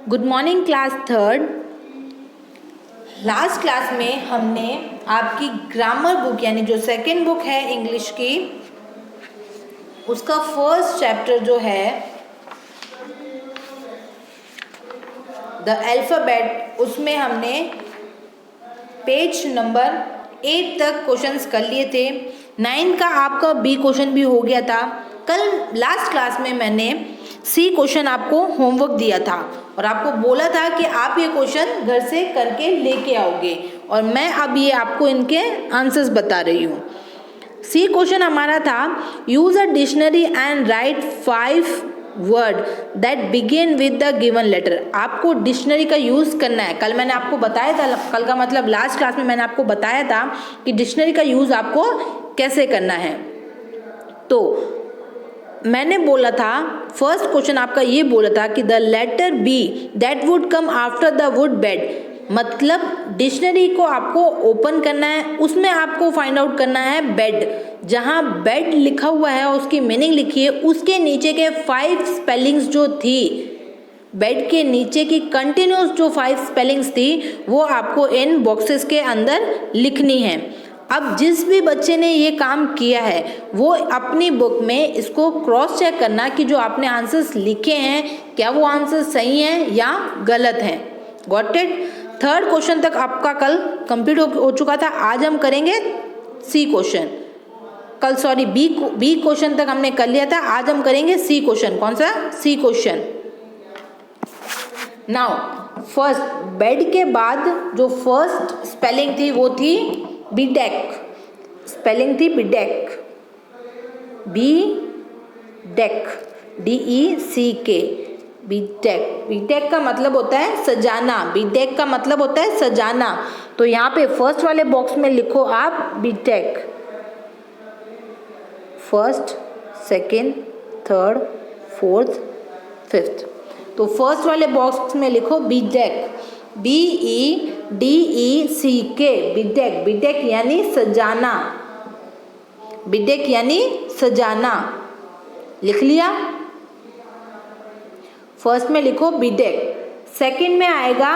Good morning class third. Last class में हमने आपकी ग्रामर बुक यानी जो सेकंड बुक है इंग्लिश की, उसका फर्स्ट चैप्टर जो है द अल्फ़ाबेट, उसमें हमने पेज नंबर 8 तक क्वेश्चंस कर लिए थे। 9 का आपका बी क्वेश्चन भी हो गया था। कल लास्ट क्लास में मैंने सी क्वेश्चन आपको होमवर्क दिया था और आपको बोला था कि आप ये क्वेश्चन घर से करके लेके आओगे, और मैं अब ये आपको इनके आंसर्स बता रही हूँ। सी क्वेश्चन हमारा था, use a dictionary and write 5 word that begin with the given letter. आपको डिक्शनरी का यूज करना है। कल मैंने आपको बताया था, कल का मतलब लास्ट क्लास में मैंने आपको बताया था कि डिक्शनरी का यूज आपको कैसे करना है। तो मैंने बोला था, फर्स्ट क्वेश्चन आपका ये बोला था कि the letter B that would come after the word bed, मतलब डिक्शनरी को आपको ओपन करना है, उसमें आपको फाइंड आउट करना है बेड। जहां बेड लिखा हुआ है उसकी मीनिंग लिखिए, उसके नीचे के 5 स्पेलिंग्स जो थी, बेड के नीचे की कंटिन्यूस जो 5 स्पेलिंग्स थी वो आपको इन बॉक्सेस के अंदर लिखनी है। अब जिस भी बच्चे ने ये काम किया है वो अपनी बुक में इसको क्रॉस चेक करना कि जो आपने आंसर्स लिखे हैं क्या वो आंसर सही हैं या गलत हैं। Got it? थर्ड क्वेश्चन तक आपका कल कंप्लीट हो चुका था। आज हम करेंगे सी क्वेश्चन। कल सॉरी बी क्वेश्चन तक हमने कर लिया था, आज हम करेंगे सी क्वेश्चन। कौन सा? सी क्वेश्चन। नाउ फर्स्ट, बेड के बाद जो फर्स्ट स्पेलिंग थी वो थी बीडेक। स्पेलिंग थी B deck, B deck, DECK, B Tech. B Tech का मतलब होता है सजाना, बीटेक का मतलब होता है सजाना। तो यहाँ पे फर्स्ट वाले बॉक्स में लिखो आप bedeck. First, second, third, fourth, fifth. तो फर्स्ट वाले बॉक्स में लिखो बीटेक, BEDECK, बीटेक। बीटेक यानी सजाना, बीटेक यानी सजाना। लिख लिया? फर्स्ट में लिखो बीटेक। सेकंड में आएगा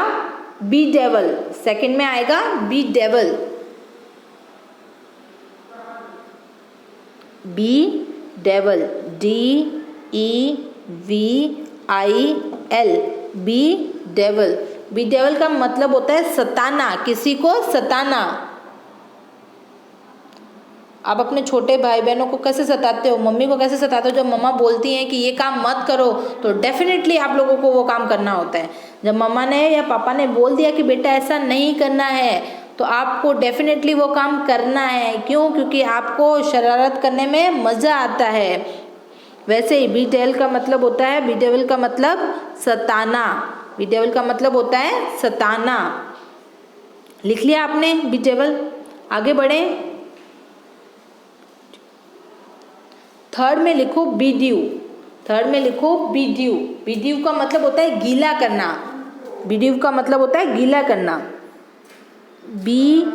बी डेवल, सेकंड में आएगा bedevil, bedevil, DEVIL, bedevil. Bedevil का मतलब होता है सताना, किसी को सताना। आप अपने छोटे भाई बहनों को कैसे सताते हो, मम्मी को कैसे सताते हो? जब मम्मा बोलती हैं कि ये काम मत करो तो डेफिनेटली आप लोगों को वो काम करना होता है। जब मम्मा ने या पापा ने बोल दिया कि बेटा ऐसा नहीं करना है तो आपको डेफिनेटली वो काम करना है। क्यों? क्योंकि आपको शरारत करने में मज़ा आता है। वैसे ही बी डेवल का मतलब होता है, बी डेवल का मतलब सताना, बी डेवल का मतलब होता है सताना। लिख लिया आपने बी डेवल? आगे बढ़ें। थर्ड में लिखो बीड्यू, थर्ड में लिखो बीड्यू। बीड्यू का मतलब होता है गीला करना, बीड्यू का मतलब होता है गीला करना, BEWEW,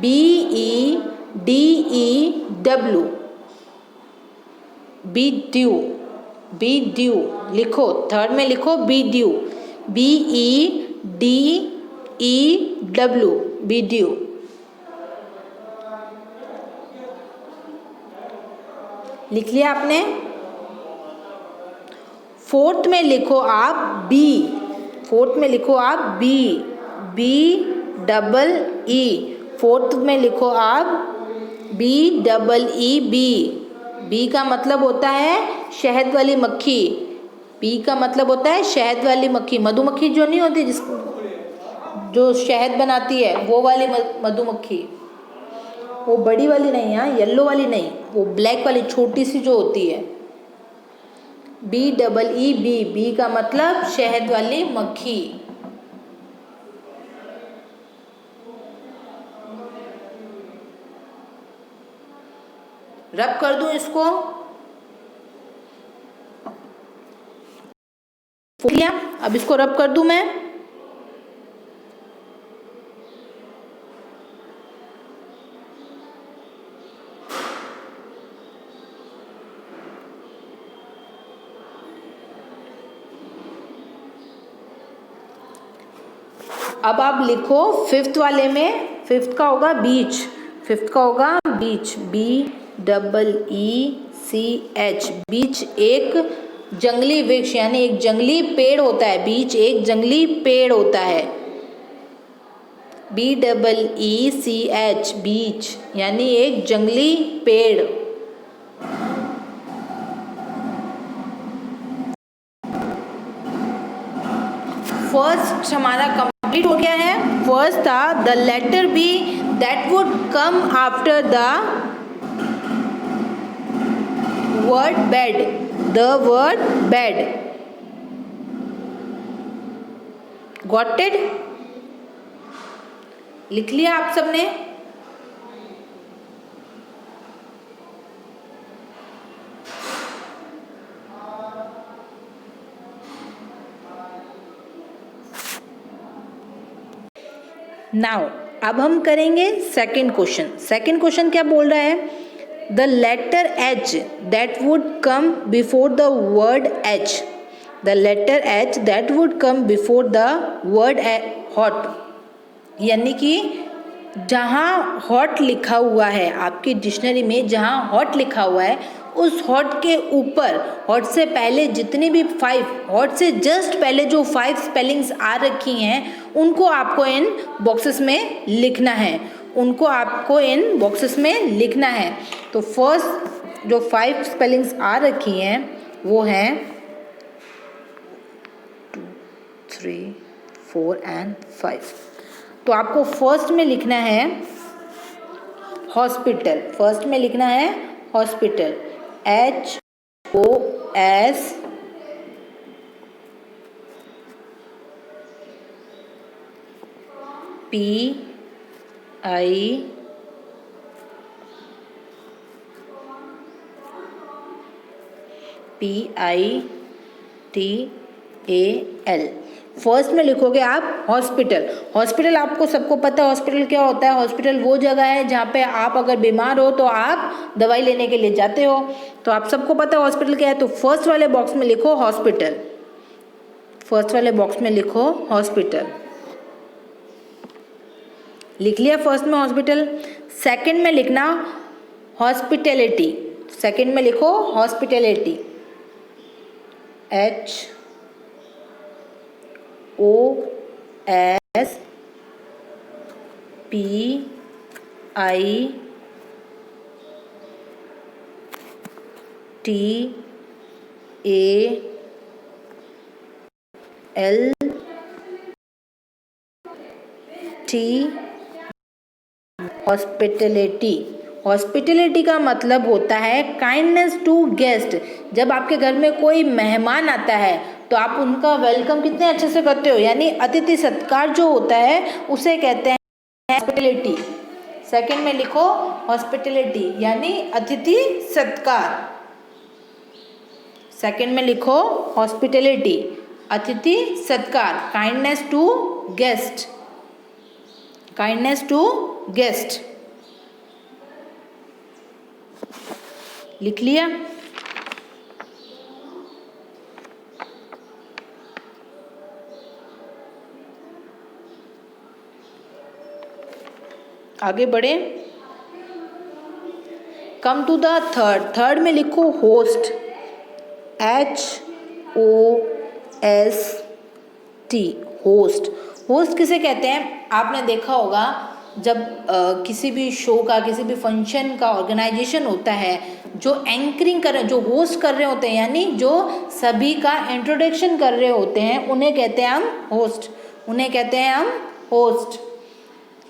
BEDEW, बीड्यू, बीड्यू लिखो। थर्ड में लिखो बीड्यू, BEDEW, बीड्यू। लिख लिया आपने? फोर्थ में लिखो आप बी, फोर्थ में लिखो आप बी, BEE, फोर्थ में लिखो आप BEEB। बी का मतलब होता है शहद वाली मक्खी, बी का मतलब होता है शहद वाली मक्खी। मधुमक्खी जो नहीं होती जिस जो शहद बनाती है वो वाली मधुमक्खी, वो बड़ी वाली नहीं, हाँ येलो वाली नहीं, वो ब्लैक वाली छोटी सी जो होती है। BEEB, बी का मतलब शहद वाली मक्खी। रब कर दूं इसको? अब इसको रब कर दूं मैं? अब आप लिखो फिफ्थ वाले में, फिफ्थ का होगा बीच, फिफ्थ का होगा बीच, BEECH, बीच एक जंगली वृक्ष यानी एक जंगली पेड़ होता है, बीच एक जंगली पेड़ होता है, BEECH, बीच यानी एक जंगली पेड़। फर्स्ट हमारा कंप्लीट हो गया है। फर्स्ट था the letter B that would come after the word bed, the word bed, got it? लिख लिया आप सबने? नाउ अब हम करेंगे सेकंड क्वेश्चन। सेकंड क्वेश्चन क्या बोल रहा है? The letter H that would come before the word H, the letter H that would come before the word hot, यानी कि जहाँ हॉट लिखा हुआ है आपकी डिक्शनरी में, जहाँ हॉट लिखा हुआ है उस हॉट के ऊपर, हॉट से पहले जितने भी 5, हॉट से जस्ट पहले जो 5 स्पेलिंग्स आ रखी हैं उनको आपको इन बॉक्सेस में लिखना है, उनको आपको इन बॉक्सेस में लिखना है। तो फर्स्ट जो 5 स्पेलिंग्स आ रखी हैं वो हैं 2, 3, 4 एंड 5। तो आपको फर्स्ट में लिखना है हॉस्पिटल, फर्स्ट में लिखना है हॉस्पिटल, HOS PITAL। फर्स्ट में लिखोगे आप हॉस्पिटल। हॉस्पिटल आपको सबको पता है हॉस्पिटल क्या होता है। हॉस्पिटल वो जगह है जहाँ पे आप अगर बीमार हो तो आप दवाई लेने के लिए जाते हो, तो आप सबको पता है हॉस्पिटल क्या है। तो फर्स्ट वाले बॉक्स में लिखो हॉस्पिटल, फर्स्ट वाले बॉक्स में लिखो हॉस्पिटल, लिख लिया फर्स्ट में हॉस्पिटल। सेकंड में लिखना हॉस्पिटैलिटी, सेकंड में लिखो हॉस्पिटैलिटी, HOSPITAL, हॉस्पिटैलिटी। हॉस्पिटैलिटी का मतलब होता है काइंडनेस टू गेस्ट। जब आपके घर में कोई मेहमान आता है तो आप उनका वेलकम कितने अच्छे से करते हो, यानी अतिथि सत्कार जो होता है उसे कहते हैं हॉस्पिटैलिटी। सेकंड में लिखो हॉस्पिटैलिटी यानी अतिथि सत्कार, सेकंड में लिखो हॉस्पिटैलिटी अतिथि सत्कार, kindness to guest, kindness to guest. लिख लिया? आगे बढ़े, come to the third. Third में लिखो होस्ट, HOST, होस्ट। होस्ट किसे कहते हैं? आपने देखा होगा जब किसी भी शो का, किसी भी फंक्शन का ऑर्गेनाइजेशन होता है, जो एंकरिंग कर रहे, जो होस्ट कर रहे होते हैं, यानी जो सभी का इंट्रोडक्शन कर रहे होते हैं, उन्हें कहते हैं हम होस्ट, उन्हें कहते हैं हम होस्ट।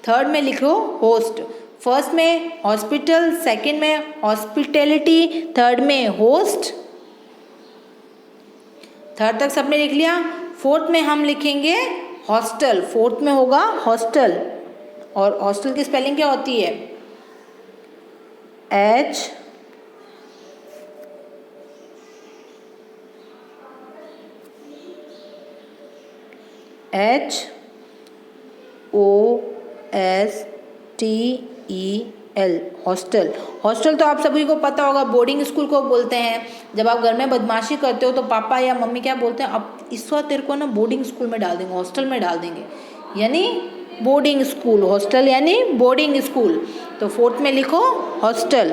थर्ड में लिखो होस्ट, फर्स्ट में हॉस्पिटल, सेकंड में हॉस्पिटैलिटी, थर्ड में होस्ट। थर्ड तक सबने लिख लिया। फोर्थ में हम लिखेंगे हॉस्टल, फोर्थ में होगा हॉस्टल, और हॉस्टल की स्पेलिंग क्या होती है? HOSTEL, hostel. हॉस्टल तो आप सभी को पता होगा, बोर्डिंग स्कूल को बोलते हैं। जब आप घर में बदमाशी करते हो तो पापा या मम्मी क्या बोलते हैं, अब इस बार तेरे को ना बोर्डिंग स्कूल में डाल देंगे, हॉस्टल में डाल देंगे, यानी बोर्डिंग स्कूल, हॉस्टल यानी बोर्डिंग स्कूल। तो फोर्थ में लिखो हॉस्टल,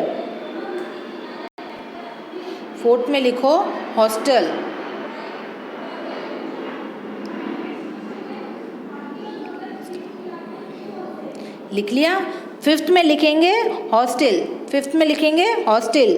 फोर्थ में लिखो हॉस्टल। लिख लिया। फिफ्थ में लिखेंगे हॉस्टल, फिफ्थ में लिखेंगे हॉस्टल,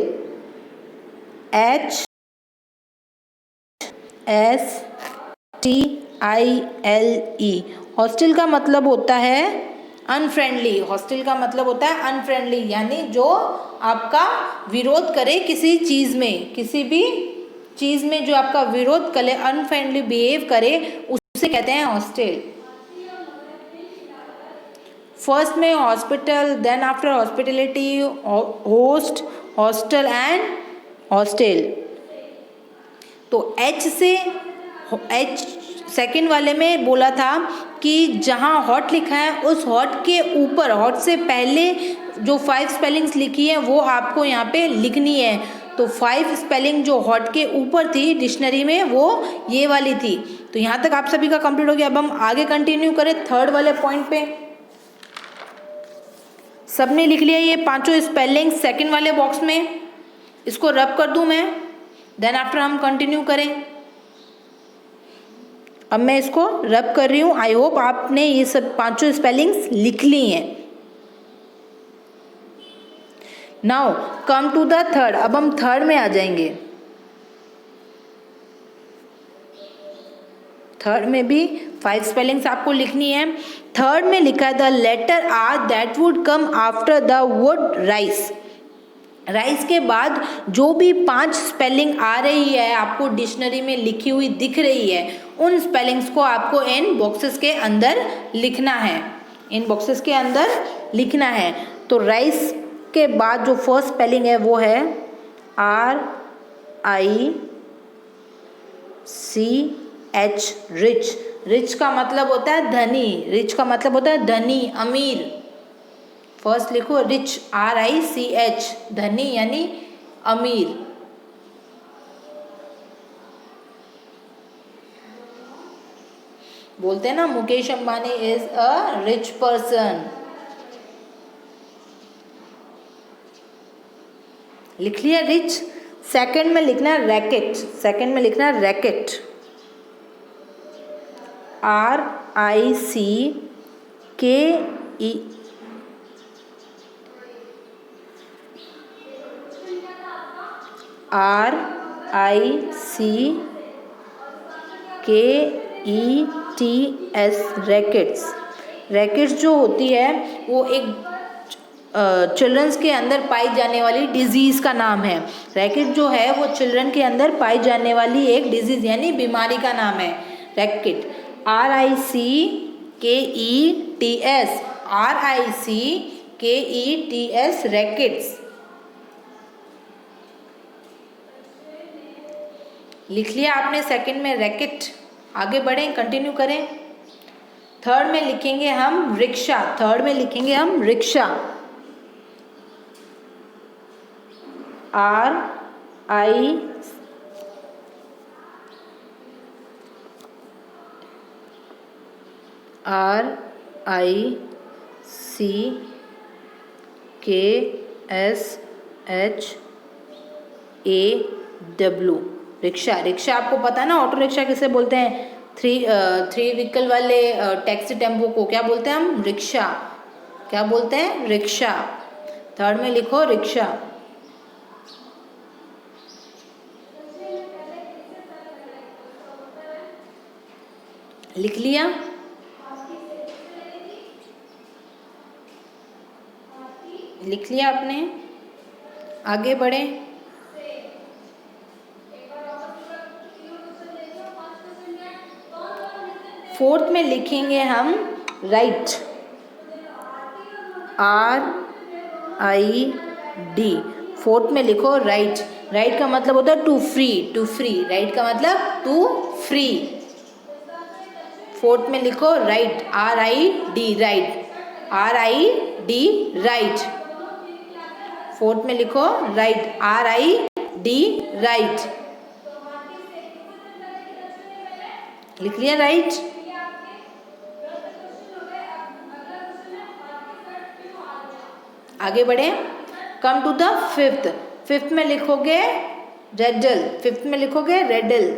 HSTILE। हॉस्टल का मतलब होता है अनफ्रेंडली, हॉस्टल का मतलब होता है अनफ्रेंडली, यानी जो आपका विरोध करे किसी चीज़ में, किसी भी चीज़ में जो आपका विरोध करे, अनफ्रेंडली बिहेव करे, उसे कहते हैं हॉस्टल। फर्स्ट में hospital, then after hospitality, host, hostel and hostel. तो H से H सेकंड वाले में बोला था कि जहाँ हॉट लिखा है उस हॉट के ऊपर, हॉट से पहले जो 5 स्पेलिंग्स लिखी है वो आपको यहाँ पे लिखनी है। तो 5 स्पेलिंग जो हॉट के ऊपर थी डिक्शनरी में वो ये वाली थी। तो यहाँ तक आप सभी का कंप्लीट हो गया। अब हम आगे कंटिन्यू करें थर्ड वाले पॉइंट पे। सबने लिख लिया ये पांचों स्पेलिंग सेकंड वाले बॉक्स में, इसको रब कर दूं मैं, देन आफ्टर हम कंटिन्यू करें। अब मैं इसको रब कर रही हूँ। आई होप आपने ये सब पांचों स्पेलिंग्स लिख ली हैं। Now come to the third. अब हम थर्ड में आ जाएंगे। थर्ड में भी 5 स्पेलिंग्स आपको लिखनी है। थर्ड में लिखा है the letter R that would come after the word rice. Rice के बाद जो भी 5 स्पेलिंग आ रही है आपको डिक्शनरी में लिखी हुई दिख रही है, उन स्पेलिंग्स को आपको इन बॉक्सेस के अंदर लिखना है, इन बॉक्सेस के अंदर लिखना है। तो राइस के बाद जो फर्स्ट स्पेलिंग है वो है RICH, रिच। रिच का मतलब होता है धनी, रिच का मतलब होता है धनी, अमीर। फर्स्ट लिखो रिच, RICH, धनी यानी अमीर। बोलते हैं ना Mukesh Ambani is a rich person. लिख लिया रिच। सेकंड में लिखना है रैकेट, सेकंड में लिखना है रैकेट, RICKETS, रैकेट्स। रैकेट्स जो होती है वो एक चिल्ड्रंस के अंदर पाई जाने वाली डिजीज़ का नाम है। रैकेट जो है वो चिल्ड्रन के अंदर पाई जाने वाली एक डिजीज़ यानी बीमारी का नाम है रैकेट। RICKETS, RICKETS, rackets. लिख लिया आपने सेकंड में रैकेट। आगे बढ़ें, कंटिन्यू करें। थर्ड में लिखेंगे हम रिक्शा, थर्ड में लिखेंगे हम रिक्शा, RICKSHAW, रिक्शा। रिक्शा आपको पता है ना, ऑटो रिक्शा किसे बोलते हैं? थ्री व्हीकल वाले टैक्सी टेम्पो को क्या बोलते हैं हम? रिक्शा। क्या बोलते हैं? रिक्शा। थर्ड में लिखो रिक्शा। लिख लिया। लिख लिया आपने। आगे बढ़े। फोर्थ में लिखेंगे हम राइट, RID। फोर्थ में लिखो राइट। राइट का मतलब होता है to free, to free. Rid का मतलब टू फ्री। फोर्थ में लिखो rid, RID, rid, RID, rid. Fourth में लिखो राइट, RID, राइट। लिख लिया राइट। आगे बढ़े, come to the fifth. Fifth में लिखोगे रेडल, फिफ्थ में लिखोगे riddle,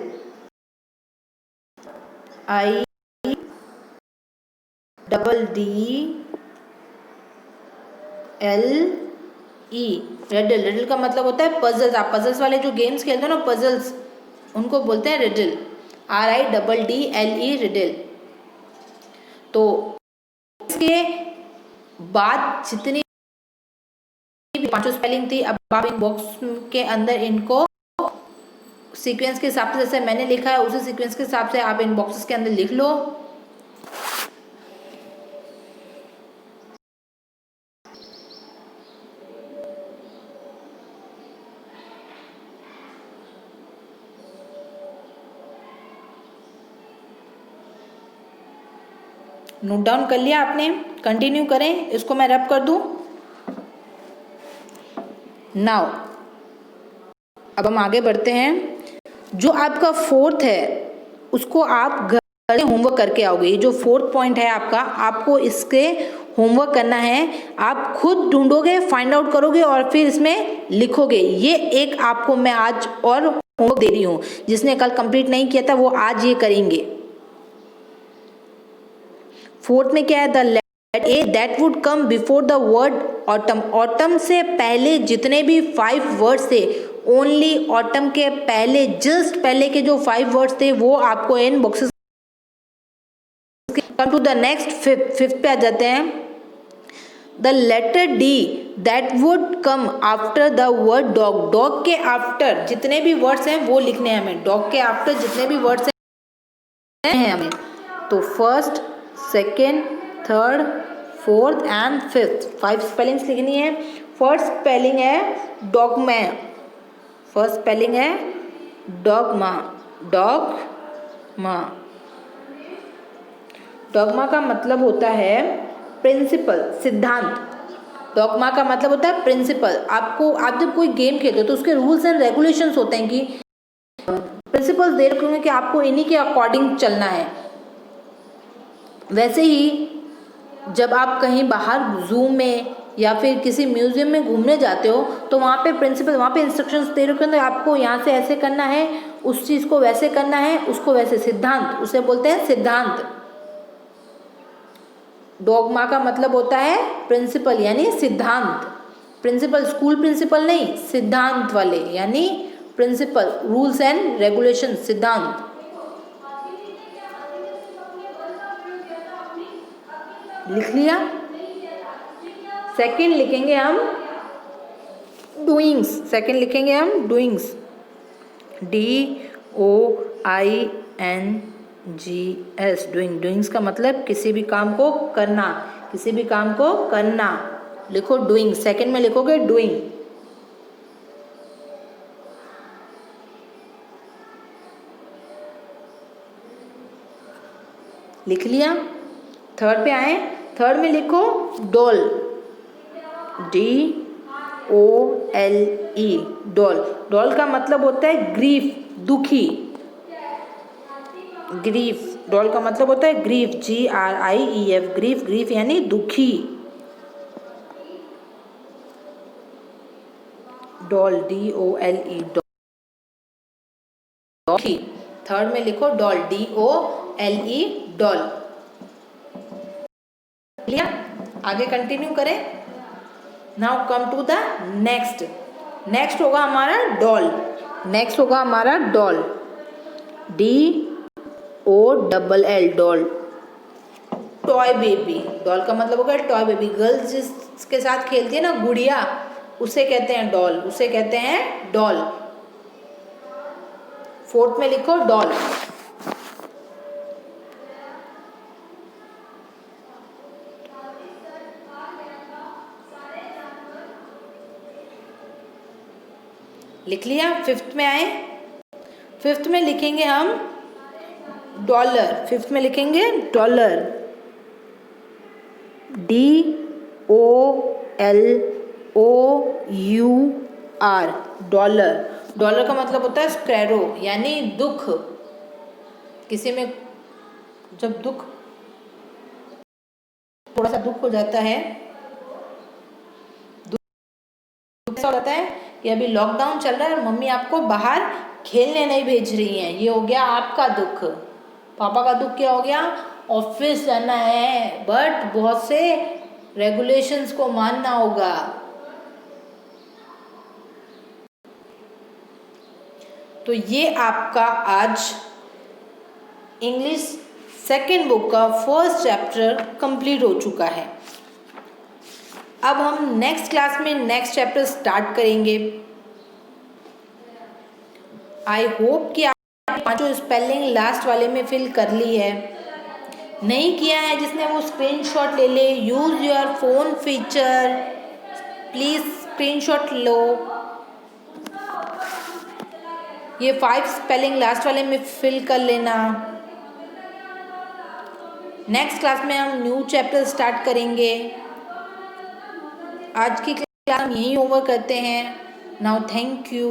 I double D L E, riddle. Riddle का मतलब होता है पजल्स। आप पजल्स वाले जो गेम्स खेलते हो ना, पजल्स, उनको बोलते हैं रिडल, RIDDLE, रिडल। तो इसके बाद जितनी भी पांचों स्पेलिंग थी, अब आप इन बॉक्स के अंदर इनको सीक्वेंस के हिसाब से, जैसे मैंने लिखा है उसी सीक्वेंस के हिसाब से आप इन बॉक्सेस के अंदर लिख लो। नोट डाउन कर लिया आपने? कंटिन्यू करें, इसको मैं रब कर दूं। नाउ अब हम आगे बढ़ते हैं। जो आपका फोर्थ है उसको आप घर में होमवर्क करके आओगे। ये जो फोर्थ पॉइंट है आपका, आपको इसके होमवर्क करना है। आप खुद ढूंढोगे, फाइंड आउट करोगे और फिर इसमें लिखोगे। ये एक आपको मैं आज और होमवर्क दे रही हूँ। जिसने कल कंप्लीट नहीं किया था वो आज ये करेंगे। फोर्थ में क्या है, the letter A that would come before the word autumn. Autumn से पहले जितने भी 5 वर्ड्स थे, ओनली ऑटम के पहले, जस्ट पहले के जो 5 वर्ड्स थे वो आपको in boxes. Come to the next, fifth पे आ जाते हैं। The letter D that would come after the word dog. Dog के आफ्टर जितने भी वर्ड्स हैं वो लिखने हैं हमें। डॉग के आफ्टर जितने भी वर्ड्स हैं हमें, तो first, second, third, fourth and fifth, 5 spellings लिखनी है। फर्स्ट स्पेलिंग है डॉगमा। फर्स्ट स्पेलिंग है डॉगमा, डॉगमा। डॉगमा का मतलब होता है प्रिंसिपल, सिद्धांत। डॉगमा का मतलब होता है प्रिंसिपल। आप जब कोई गेम खेलते हो तो उसके रूल्स एंड रेगुलेशंस होते हैं कि प्रिंसिपल्स दे रखे होंगे कि आपको इन्हीं के अकॉर्डिंग चलना है। वैसे ही जब आप कहीं बाहर जू में या फिर किसी म्यूजियम में घूमने जाते हो तो वहाँ पे प्रिंसिपल, वहाँ पे इंस्ट्रक्शंस दे रखे होंगे, आपको यहाँ से ऐसे करना है, उस चीज़ को वैसे करना है, उसको वैसे। सिद्धांत, उसे बोलते हैं सिद्धांत। डॉगमा का मतलब होता है प्रिंसिपल यानी सिद्धांत। प्रिंसिपल स्कूल प्रिंसिपल नहीं, सिद्धांत वाले यानी प्रिंसिपल, रूल्स एंड रेगुलेशन, सिद्धांत। लिख लिया? सेकंड लिखेंगे हम डूइंग्स। सेकंड लिखेंगे हम डूइंग्स, DOINGS, डूइंग। डूइंग्स का मतलब किसी भी काम को करना, किसी भी काम को करना। लिखो डूइंग, सेकंड में लिखोगे डूइंग। लिख लिया? थर्ड पे आए। थर्ड में लिखो डॉल, DOLE, डॉल। डॉल का मतलब होता है ग्रीफ, दुखी, ग्रीफ। डॉल का मतलब होता है ग्रीफ, GRIEF, ग्रीफ। ग्रीफ यानी दुखी। Doll, DOLE, doll. थर्ड में लिखो डॉल, DOLE, डॉल। लिया? आगे कंटिन्यू करें। Now come to the next. Next होगा हमारा डॉल। नेक्स्ट होगा हमारा doll, DOLL, doll. Toy baby. Doll का मतलब होगा टॉय बेबी। गर्ल्स जिसके साथ खेलती है ना, गुड़िया, उसे कहते हैं डॉल, उसे कहते हैं डॉल। फोर्थ में लिखो डॉल। लिख लिया? फिफ्थ में आए। फिफ्थ में लिखेंगे हम डॉलर। फिफ्थ में लिखेंगे डॉलर, DOLLOUR, डॉलर। डॉलर का मतलब होता है स्क्रेरो यानी दुख। किसी में जब दुख, थोड़ा सा दुख हो जाता है ऐसा होता है कि अभी लॉकडाउन चल रहा है और मम्मी आपको बाहर खेलने नहीं भेज रही हैं, ये हो गया आपका दुख। पापा का दुख क्या हो गया, ऑफिस जाना है बट बहुत से रेगुलेशंस को मानना होगा। तो ये आपका आज इंग्लिश सेकेंड बुक का फर्स्ट चैप्टर कंप्लीट हो चुका है। अब हम नेक्स्ट क्लास में नेक्स्ट चैप्टर स्टार्ट करेंगे। आई होप कि आपने पांचों स्पेलिंग लास्ट वाले में फिल कर ली है। नहीं किया है जिसने वो स्क्रीनशॉट ले ले, use your phone feature, please screenshot लो। ये 5 स्पेलिंग लास्ट वाले में फिल कर लेना। नेक्स्ट क्लास में हम न्यू चैप्टर स्टार्ट करेंगे। आज की क्लास हम यहीं ओवर करते हैं। Now thank you.